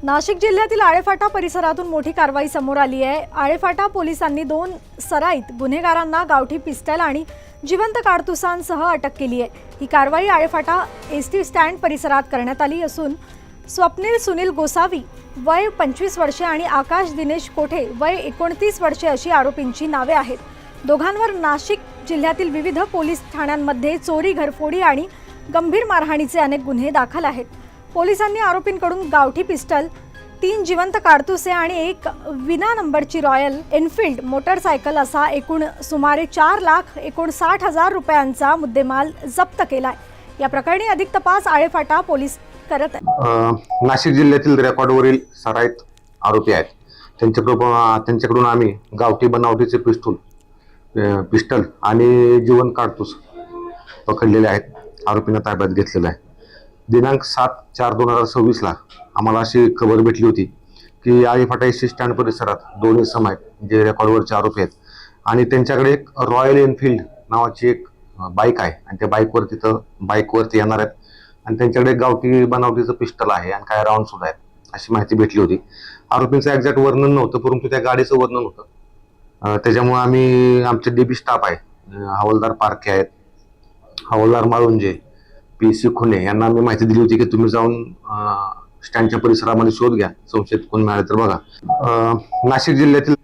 नाशिक जिल्ह्यातील आळेफाटा परिसरातून मोठी कारवाई समोर आली आहे। आळेफाटा पोलिसांनी 2 सराईत गुन्हेगारांना गावठी पिस्टल आणि जिवंत काडतुसांसह अटक केली आहे। ही कारवाई आळेफाटा एसटी स्टँड परिसरात करण्यात आली असून स्वप्नील सुनील गोसावी वय 25 वर्षे आणि आकाश दिनेश कोठे वय 29 वर्षे अशी आरोपींची नावे आहेत। दोघांवर नाशिक जिल्ह्यातील विविध पोलीस ठाण्यांमध्ये चोरी, घरफोडी आणि गंभीर मारहाणीचे अनेक गुन्हे दाखल आहेत। पोलिसांनी आरोपींकडून गावठी पिस्टल, 3 जिवंत काडतुसे आणि 1 विना नंबरची रॉयल एनफील्ड मोटरसायकल असा एकूण सुमारे 4,59,000 रुपयांचा मुद्देमाल जप्त केलाय। या प्रकरणी अधिक तपास आळेफाटा पोलीस करत आहेत। नाशिक जिल्ह्यातील रेकॉर्डवरील सराईत आरोपी आहेत। त्यांच्याकडून आम्ही गावठी बनावटीचे पिस्टल आणि जिवंत काडतूस पकडलेले आहेत। आरोपींना ताब्यात घेतलेला आहे। दिनांक 7/4/2026 ला आम्हाला अशी खबर भेटली होती की आळेफाटा एसटी स्टँड परिसरात 2 इसम आहेत जे रेकॉर्डवरचे आरोपी आहेत आणि त्यांच्याकडे एक रॉयल एनफील्ड नावाची एक बाईक आहे आणि त्या बाईकवरती येणार आहेत आणि त्यांच्याकडे गावठी बनावटीचं पिस्टल आहे आणि काय राऊंड सुद्धा आहेत अशी माहिती भेटली होती। आरोपींचं एक्झॅक्ट वर्णन नव्हतं, परंतु त्या गाडीचं वर्णन होतं। त्याच्यामुळे आम्ही आमचे डीबी स्टाफ आहे, हवालदार पारखे आहेत, हवालदार माळुंजे, पीसी खुने यांना आम्ही माहिती दिली होती की तुम्ही जाऊन स्टँडच्या परिसरामध्ये शोध घ्या, संशयित कोण मिळाले तर बघा। नाशिक जिल्ह्यातील